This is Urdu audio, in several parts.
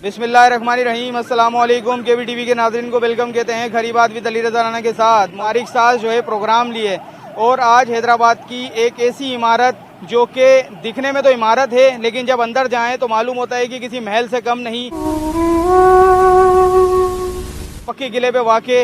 بسم اللہ الرحمن الرحیم۔ السلام علیکم۔ کے بی ٹی وی کے ناظرین کو ویلکم کہتے ہیں گھری بات ود علی رضا رانا کے ساتھ۔ مبارک ساز جو ہے پروگرام لیے اور آج حیدرآباد کی ایک ایسی عمارت جو کہ دکھنے میں تو عمارت ہے لیکن جب اندر جائیں تو معلوم ہوتا ہے کہ کسی محل سے کم نہیں۔ پکے قلعے پہ واقع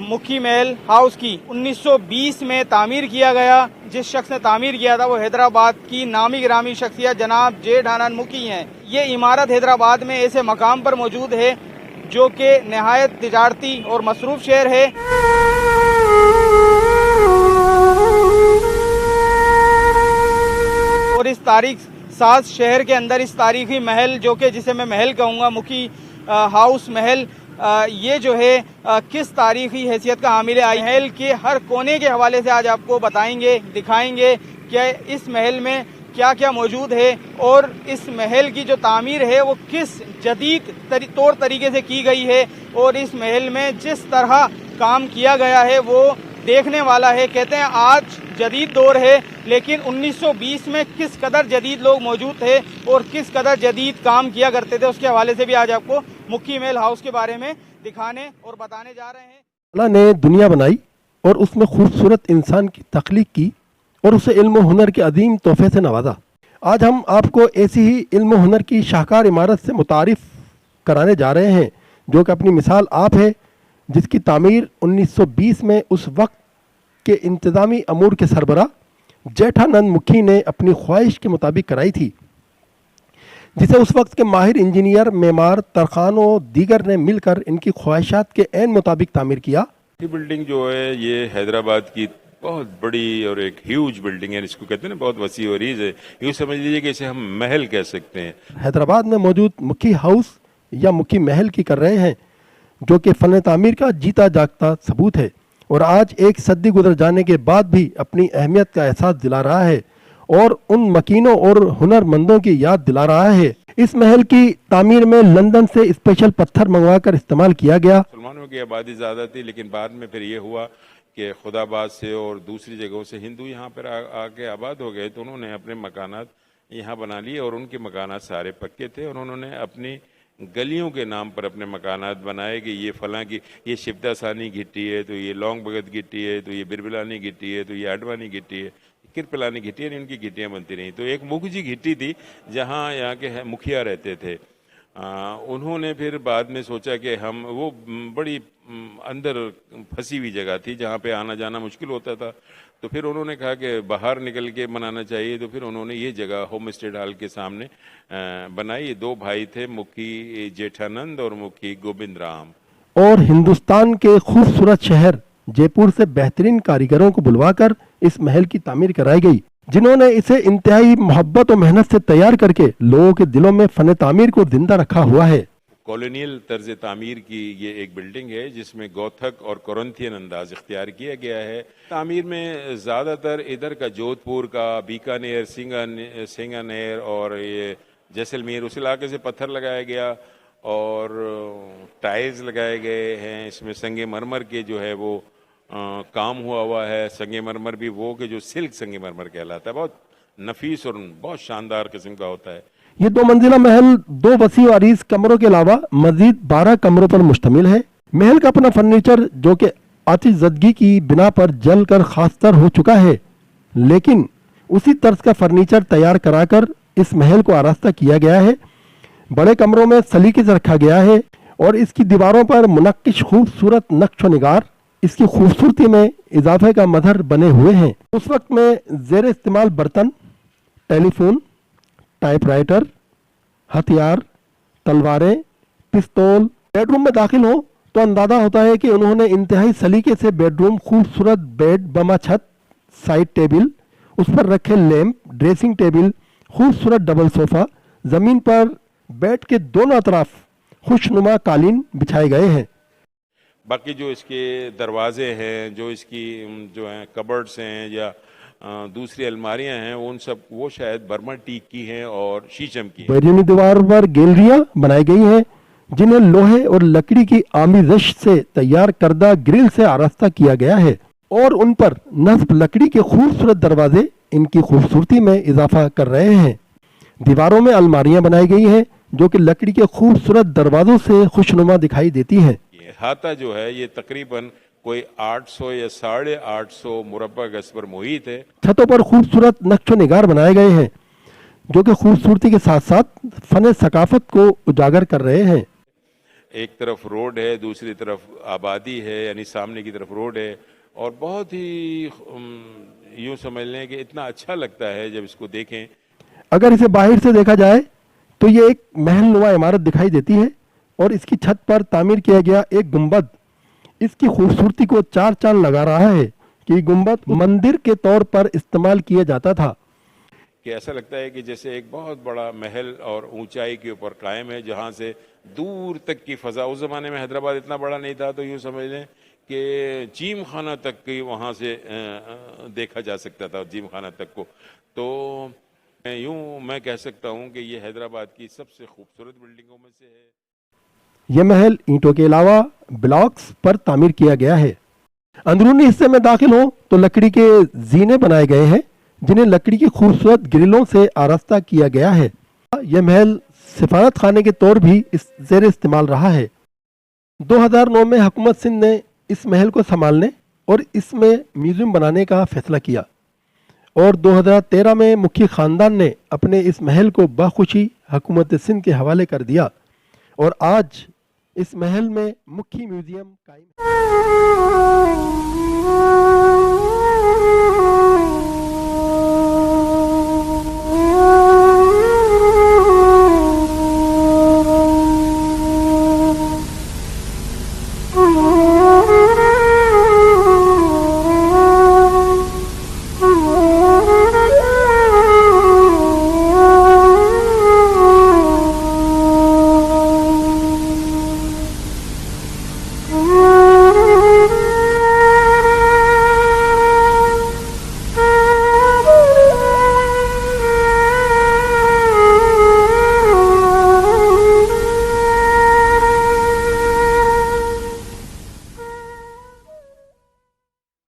مکھی محل ہاؤس کی 1920 میں تعمیر کیا گیا۔ جس شخص نے تعمیر کیا تھا وہ حیدرآباد کی نامی گرامی شخصیت جناب جیٹھ آنند مکھی ہیں۔ یہ عمارت حیدرآباد میں ایسے مقام پر موجود ہے جو کہ نہایت تجارتی اور مصروف شہر ہے۔ اور اس تاریخ ساز شہر کے اندر اس تاریخی محل جو کہ جسے میں محل کہوں گا، مکھی ہاؤس محل، یہ جو ہے کس تاریخی حیثیت کا حامل ہے، محل کے ہر کونے کے حوالے سے آج آپ کو بتائیں گے، دکھائیں گے کہ اس محل میں کیا کیا موجود ہے اور اس محل کی جو تعمیر ہے وہ کس جدید طور طریقے سے کی گئی ہے اور اس محل میں جس طرح کام کیا گیا ہے وہ دیکھنے والا ہے۔ کہتے ہیں آج جدید دور ہے لیکن 1920 میں کس قدر جدید لوگ موجود تھے اور کس قدر جدید کام کیا کرتے تھے، اس کے حوالے سے بھی آج آپ کو مکھی محل ہاؤس کے بارے میں دکھانے اور بتانے جا رہے ہیں۔ اللہ نے دنیا بنائی اور اس میں خوبصورت انسان کی تخلیق کی اور اسے علم و ہنر کے عظیم تحفے سے نوازا۔ آج ہم آپ کو ایسی ہی علم و ہنر کی شاہکار عمارت سے متعارف کرانے جا رہے ہیں جو کہ اپنی مثال آپ ہے، جس کی تعمیر 1920 میں اس وقت کے انتظامی امور کے سربراہ جیٹھ آنند مکھی نے اپنی خواہش کے مطابق کرائی تھی، جسے اس وقت کے ماہر انجینئر، معمار، ترخان و دیگر نے مل کر ان کی خواہشات کے عین مطابق تعمیر کیا۔ یہ بلڈنگ جو ہے یہ حیدرآباد کی بہت بڑی اور ایک ہیوج بلڈنگ ہے، اس کو کہتے ہیں نا، بہت وسیع و عریض ہے۔ یوں سمجھ لیجیے کہ اسے ہم محل کہہ سکتے ہیں۔ حیدرآباد میں موجود مکھی ہاؤس یا مکھی محل کی کر رہے ہیں جو کہ فن تعمیر کا جیتا جاگتا ثبوت ہے اور آج ایک صدی گزر جانے کے بعد بھی اپنی اہمیت کا احساس دلا رہا ہے اور ان مکینوں اور ہنر مندوں کی یاد دلا رہا ہے۔ اس محل کی تعمیر میں لندن سے اسپیشل پتھر منگوا کر استعمال کیا گیا۔ مسلمانوں کی آبادی زیادہ تھی لیکن بعد میں پھر یہ ہوا کہ خدا آباد سے اور دوسری جگہوں سے ہندو یہاں پر آ کے آباد ہو گئے تو انہوں نے اپنے مکانات یہاں بنا لیے اور ان کے مکانات سارے پکے تھے اور انہوں نے اپنی گلیوں کے نام پر اپنے مکانات بنائے کہ یہ فلاں کی، یہ شبدہ ثانی گھٹی ہے تو یہ لونگ بگت گھٹی ہے تو یہ بربلانی گھٹی ہے تو یہ اڈوانی گھٹی ہے، کرپلانی گھٹی ہے، ان کی گھٹیاں بنتی رہیں۔ تو ایک مکھی گھٹی تھی جہاں یہاں کے مکھیا رہتے تھے۔ انہوں نے پھر بعد میں سوچا کہ ہم، وہ بڑی اندر پھنسی ہوئی جگہ تھی جہاں پہ آنا جانا مشکل ہوتا تھا، تو پھر انہوں نے کہا کہ باہر نکل کے منانا چاہیے، تو پھر انہوں نے یہ جگہ ہوم اسٹیٹ ہال کے سامنے بنائی۔ یہ دو بھائی تھے، مکھی جیٹھ آنند اور مکھی گوبند رام۔ اور ہندوستان کے خوبصورت شہر جے پور سے بہترین کاریگروں کو بلوا کر اس محل کی تعمیر کرائی گئی، جنہوں نے اسے انتہائی محبت و محنت سے تیار کر کے لوگوں کے دلوں میں فن تعمیر کو زندہ رکھا ہوا ہے۔ کالونیل طرز تعمیر کی یہ ایک بلڈنگ ہے جس میں گوتھک اور کورنتھین انداز اختیار کیا گیا ہے۔ تعمیر میں زیادہ تر ادھر کا جودھ پور کا، بیکانیر، سنگانیر اور یہ جیسلمیر، اس علاقے سے پتھر لگایا گیا اور ٹائلز لگائے گئے ہیں۔ اس میں سنگ مرمر کے جو ہے وہ کام ہوا ہے۔ سنگ مرمر بھی وہ کہ جو سلک سنگ مرمر کہلاتا ہے، بہت نفیس اور بہت شاندار قسم کا ہوتا ہے۔ یہ 2 منزلہ محل 2 وسیع و عریض کمروں کے علاوہ مزید 12 کمروں پر مشتمل ہے۔ محل کا اپنا فرنیچر جو کہ آتش زدگی کی بنا پر جل کر خاصتر ہو چکا ہے، لیکن اسی طرز کا فرنیچر تیار کرا کر اس محل کو آراستہ کیا گیا ہے۔ بڑے کمروں میں سلیقے سے رکھا گیا ہے اور اس کی دیواروں پر منقش خوبصورت نقش و نگار اس کی خوبصورتی میں اضافے کا مظہر بنے ہوئے ہیں۔ اس وقت میں زیر استعمال برتن، ٹیلی فون، ٹائپ رائٹر، ہتھیار، تلواریں، پستول، بیڈ روم میں داخل ہوں تو اندازہ ہوتا ہے کہ انہوں نے انتہائی سلیقے سے بیڈ روم، خوبصورت بیڈ بما چھت، سائڈ ٹیبل، اس پر رکھے لیمپ، ڈریسنگ ٹیبل، خوبصورت ڈبل صوفہ، زمین پر بیڈ کے دونوں اطراف خوشنما قالین بچھائے گئے ہیں۔ باقی جو اس کے دروازے ہیں، جو اس کی جو ہیں کبرڈز ہیں یا دوسری الماریاں ہیں، ان سب وہ شاید برما ٹیک کی ہیں اور شیشم کی ہیں۔ بیرونی دیوار پر گیلریاں بنائی گئی ہیں جنہیں لوہے اور لکڑی کی آمیزش سے تیار کردہ گرل سے آراستہ کیا گیا ہے اور ان پر نصب لکڑی کے خوبصورت دروازے ان کی خوبصورتی میں اضافہ کر رہے ہیں۔ دیواروں میں الماریاں بنائی گئی ہیں جو کہ لکڑی کے خوبصورت دروازوں سے خوشنما دکھائی دیتی ہیں۔ یہ احاطہ جو ہے یہ تقریباً کوئی 800 یا 850 مربع گز پر محیط ہے۔ چھتوں پر خوبصورت نقش و نگار بنائے گئے ہیں جو کہ خوبصورتی کے ساتھ ساتھ فن ثقافت کو اجاگر کر رہے ہیں۔ ایک طرف روڈ ہے، دوسری طرف آبادی ہے، یعنی سامنے کی طرف روڈ ہے، اور بہت ہی یوں سمجھ لیں کہ اتنا اچھا لگتا ہے جب اس کو دیکھیں۔ اگر اسے باہر سے دیکھا جائے تو یہ ایک محل نما عمارت دکھائی دیتی ہے، اور اس کی چھت پر تعمیر کیا گیا ایک گنبد اس کی خوبصورتی کو چار چاند لگا رہا ہے کہ یہ گنبد مندر کے طور پر استعمال کیا جاتا تھا۔ کہ ایسا لگتا ہے کہ جیسے ایک بہت بڑا محل اور اونچائی کے اوپر قائم ہے، جہاں سے دور تک کی فضا، اس زمانے میں حیدرآباد اتنا بڑا نہیں تھا، تو یوں سمجھ لیں کہ جیم خانہ تک کی وہاں سے دیکھا جا سکتا تھا، جیم خانہ تک کو۔ تو یوں میں کہہ سکتا ہوں کہ یہ حیدرآباد کی سب سے خوبصورت بلڈنگوں میں سے ہے۔ یہ محل اینٹوں کے علاوہ بلاکس پر تعمیر کیا گیا ہے۔ اندرونی حصے میں داخل ہوں تو لکڑی کے زینے بنائے گئے ہیں جنہیں لکڑی کی خوبصورت گرلوں سے آراستہ کیا گیا ہے۔ یہ محل سفارت خانے کے طور بھی زیر استعمال رہا ہے۔ 2009 میں حکومت سندھ نے اس محل کو سنبھالنے اور اس میں میوزیم بنانے کا فیصلہ کیا، اور 2013 میں مکھی خاندان نے اپنے اس محل کو بخوشی حکومت سندھ کے حوالے کر دیا، اور آج اس محل میں مکھی میوزیم قائم ہے۔